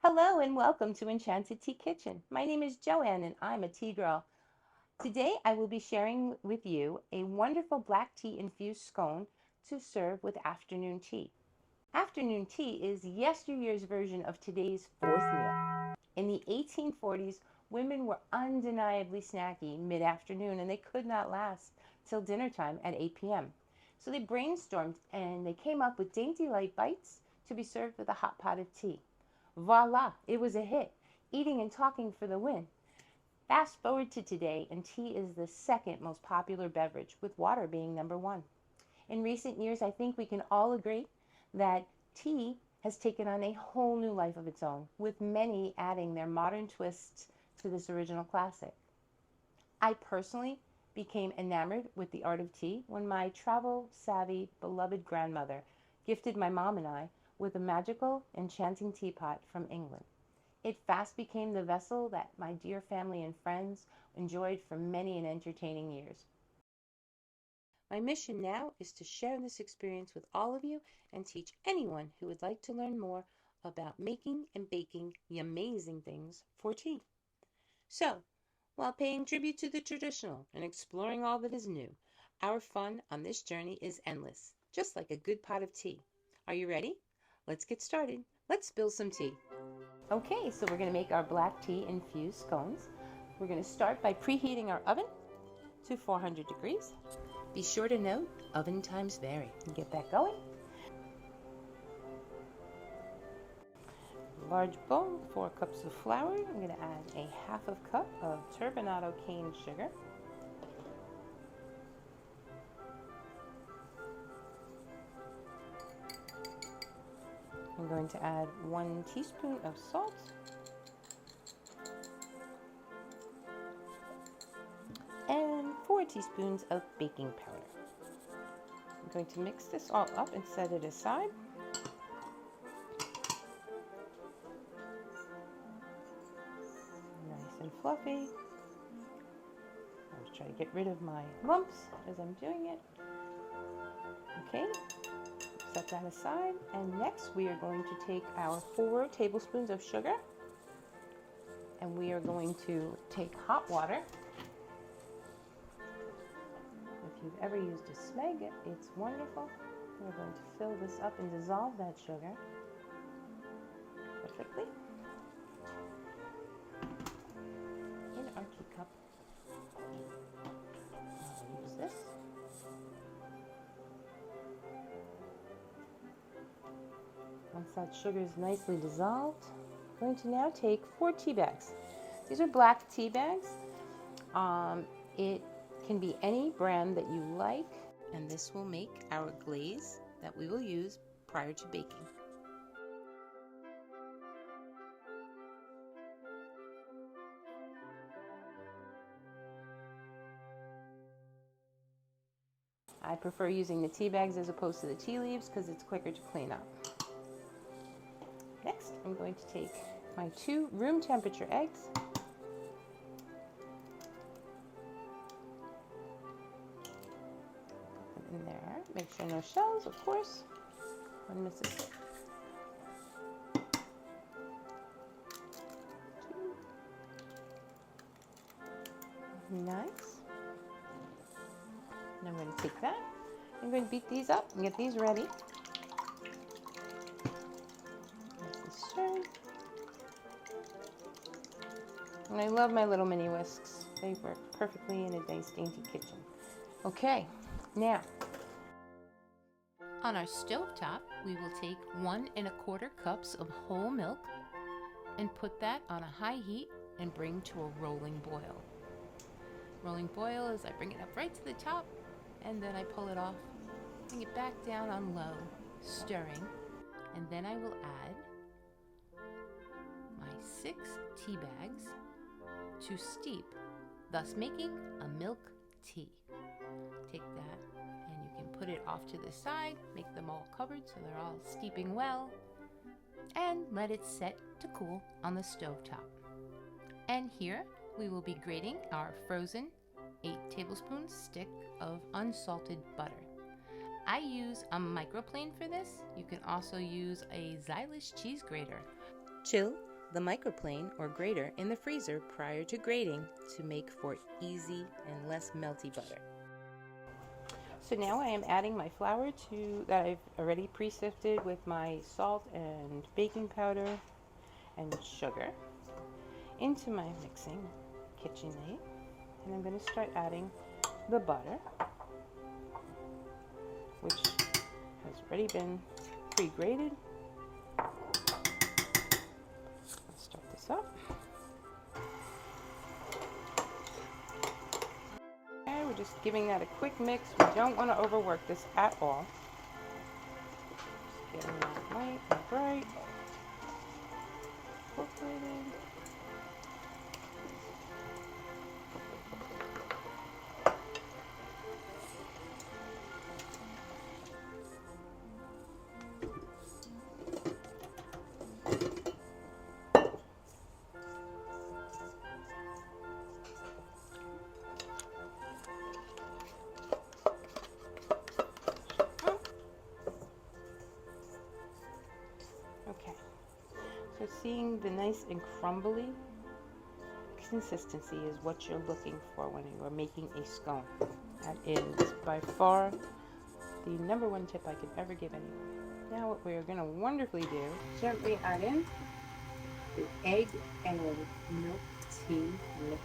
Hello and welcome to Enchanted Tea Kitchen. My name is Joanne and I'm a tea girl. Today I will be sharing with you a wonderful black tea infused scone to serve with afternoon tea. Afternoon tea is yesteryear's version of today's fourth meal. In the 1840s, women were undeniably snacky mid-afternoon and they could not last till dinner time at 8 p.m. So they brainstormed and they came up with dainty light bites to be served with a hot pot of tea. Voila, it was a hit. Eating and talking for the win. Fast forward to today, and tea is the second most popular beverage, with water being number one. In recent years, I think we can all agree that tea has taken on a whole new life of its own, with many adding their modern twists to this original classic. I personally became enamored with the art of tea when my travel-savvy, beloved grandmother gifted my mom and I with a magical, enchanting teapot from England. It fast became the vessel that my dear family and friends enjoyed for many and entertaining years. My mission now is to share this experience with all of you and teach anyone who would like to learn more about making and baking the amazing things for tea. So, while paying tribute to the traditional and exploring all that is new, our fun on this journey is endless, just like a good pot of tea. Are you ready? Let's get started. Let's spill some tea. Okay, so we're going to make our black tea infused scones. We're going to start by preheating our oven to 400 degrees. Be sure to note, oven times vary. Get that going. Large bowl, 4 cups of flour. I'm going to add a half of cup of turbinado cane sugar. I'm going to add 1 teaspoon of salt. And 4 teaspoons of baking powder. I'm going to mix this all up and set it aside. Nice and fluffy. I'll try to get rid of my lumps as I'm doing it. Okay, set that aside. And next we are going to take our 4 tablespoons of sugar and we are going to take hot water. If you've ever used a smeg, it's wonderful. We're going to fill this up and dissolve that sugar perfectly in our teacup. I'll use this. Once that sugar is nicely dissolved, I'm going to now take 4 tea bags. These are black tea bags. It can be any brand that you like, and this will make our glaze that we will use prior to baking. I prefer using the tea bags as opposed to the tea leaves because it's quicker to clean up. Next, I'm going to take my 2 room temperature eggs. Put them in there. Make sure no shells, of course. One misses. 2. Nice. And I'm going to take that. I'm going to beat these up and get these ready. And I love my little mini whisks. They work perfectly in a nice dainty kitchen. Okay, now on our stove top, we will take 1 1/4 cups of whole milk and put that on a high heat and bring to a rolling boil. Rolling boil is I bring it up right to the top and then I pull it off, bring it back down on low, stirring, and then I will add my 6 tea bags to steep, thus making a milk tea. Take that and you can put it off to the side, make them all covered so they're all steeping well, and let it set to cool on the stove top. And here we will be grating our frozen 8 tablespoon stick of unsalted butter. I use a microplane for this. You can also use a Zylish cheese grater. Chill the microplane or grater in the freezer prior to grating to make for easy and less melty butter. So now I am adding my flour that I've already pre-sifted with my salt and baking powder and sugar into my mixing KitchenAid, and I'm going to start adding the butter, which has already been pre-grated. Let's start this up. Okay, we're just giving that a quick mix. We don't want to overwork this at all. Just getting that light and bright. Incorporated. Okay, so seeing the nice and crumbly consistency is what you're looking for when you are making a scone. That is by far the number one tip I could ever give anyone. Now what we're going to wonderfully do, gently add in the egg and milk tea mix.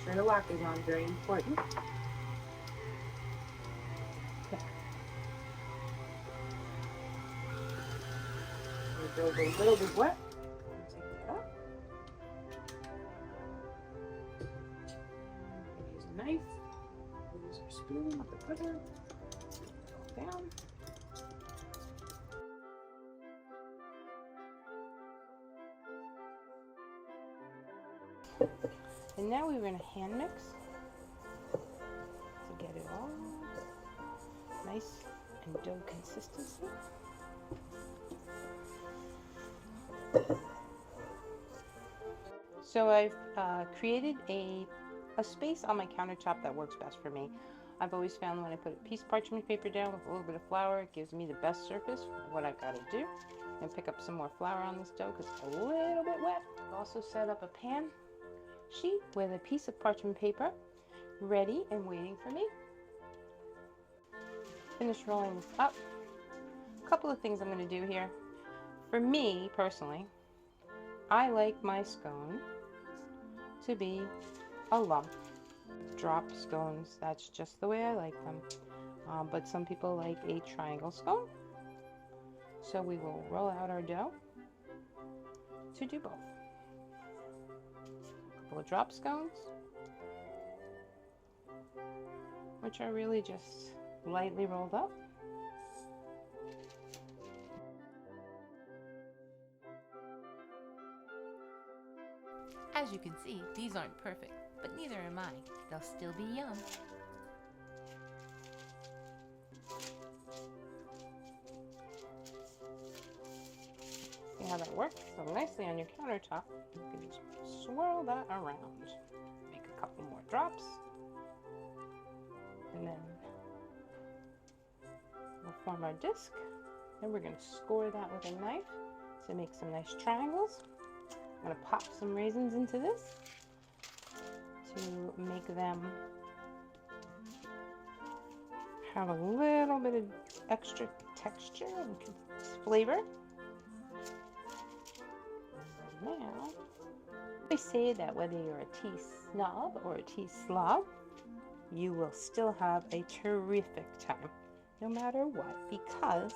Sure, the lock is on, very important. Okay. It goes a little bit wet. Take that out. Use a knife. Use our spoon with the butter. Put it all down. And now we're going to hand mix to get it all nice and dough consistency. So I've created a space on my countertop that works best for me. I've always found when I put a piece of parchment paper down with a little bit of flour, it gives me the best surface for what I've got to do. And pick up some more flour on this dough because it's a little bit wet. I've also set up a pan sheet with a piece of parchment paper ready and waiting for me. Finish rolling this up. A couple of things I'm going to do here. For me personally, I like my scone to be a lump. Drop scones, that's just the way I like them. But some people like a triangle scone. So we will roll out our dough to do both. A couple of drop scones, which are really just lightly rolled up. As you can see, these aren't perfect, but neither am I. They'll still be yum. See how that works so nicely on your countertop? You can just swirl that around. Make a couple more drops. And then we'll form our disc. Then we're going to score that with a knife to make some nice triangles. I'm going to pop some raisins into this to make them have a little bit of extra texture and flavor. Now, they say that whether you're a tea snob or a tea slob, you will still have a terrific time, no matter what, because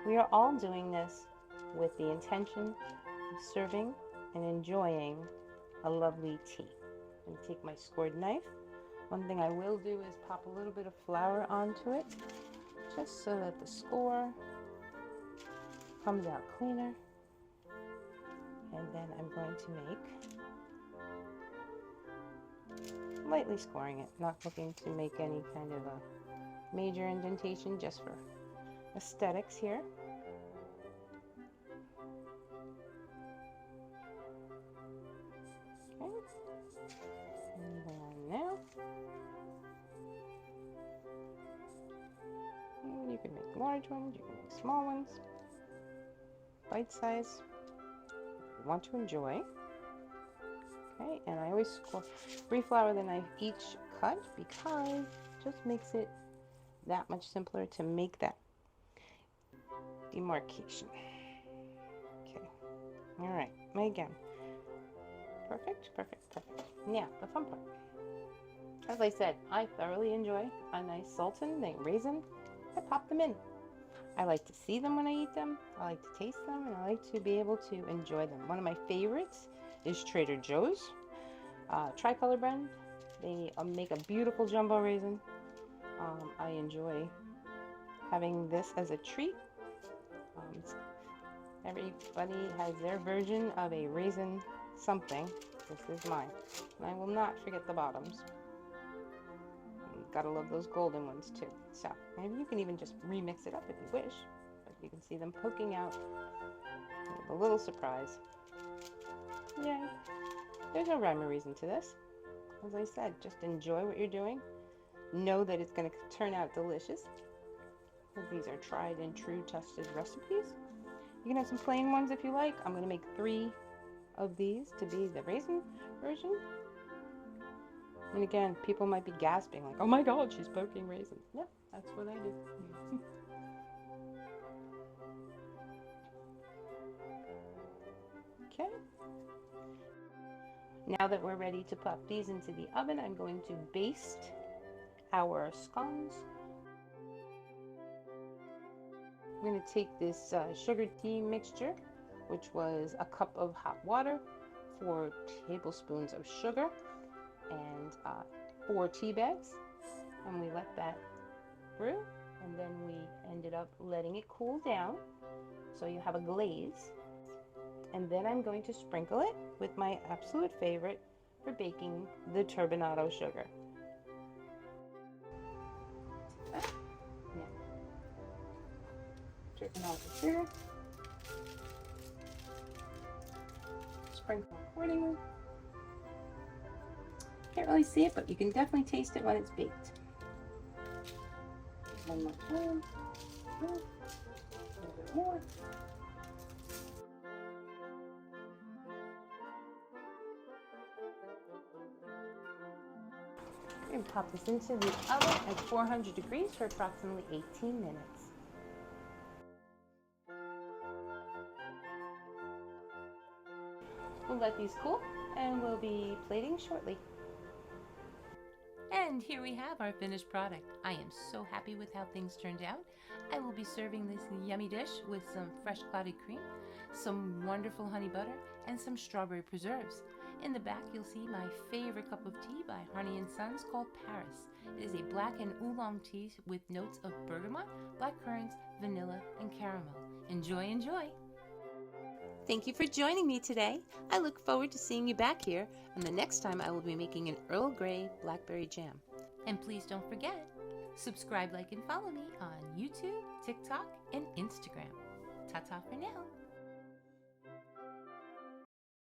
we are all doing this with the intention of serving and enjoying a lovely tea. I'm going to take my scored knife. One thing I will do is pop a little bit of flour onto it, just so that the score comes out cleaner. And then I'm going to make, lightly scoring it, not looking to make any kind of a major indentation, just for aesthetics here. Okay. And then now, can make large ones, you can make small ones, bite size. You want to enjoy. Okay, and I always reflour the knife each cut because it just makes it that much simpler to make that demarcation. Okay, all right, again. Perfect, perfect, perfect. Now, the fun part. As I said, I thoroughly enjoy a nice sultan, a raisin. I pop them in. I like to see them when I eat them. I like to taste them, and I like to be able to enjoy them. One of my favorites is Trader Joe's tricolor blend. They make a beautiful jumbo raisin. I enjoy having this as a treat. Everybody has their version of a raisin something. This is mine. And I will not forget the bottoms. Gotta love those golden ones too. So maybe you can even just remix it up if you wish. But you can see them poking out with a little surprise. Yeah, there's no rhyme or reason to this. As I said, just enjoy what you're doing. Know that it's going to turn out delicious. These are tried and true tested recipes. You can have some plain ones if you like. I'm going to make 3 of these to be the raisin version. And again, people might be gasping like, oh my god, she's poking raisins. Yep, that's what I do. Okay. Now that we're ready to pop these into the oven, I'm going to baste our scones. I'm going to take this sugar tea mixture, which was a cup of hot water, 4 tablespoons of sugar, and 4 tea bags, and we let that brew, and then we ended up letting it cool down so you have a glaze. And then I'm going to sprinkle it with my absolute favorite for baking, the turbinado sugar. Turbinado sugar. Sprinkle accordingly. Can't really see it, but you can definitely taste it when it's baked. One more time. A little bit more. We're going to pop this into the oven at 400 degrees for approximately 18 minutes. We'll let these cool, and we'll be plating shortly. And here we have our finished product. I am so happy with how things turned out. I will be serving this yummy dish with some fresh clouted cream, some wonderful honey butter, and some strawberry preserves. In the back, you'll see my favorite cup of tea by Harney & Sons called Paris. It is a black and oolong tea with notes of bergamot, black currants, vanilla, and caramel. Enjoy, enjoy! Thank you for joining me today. I look forward to seeing you back here, and the next time I will be making an Earl Grey blackberry jam. And please don't forget, subscribe, like, and follow me on YouTube, TikTok, and Instagram. Ta-ta for now.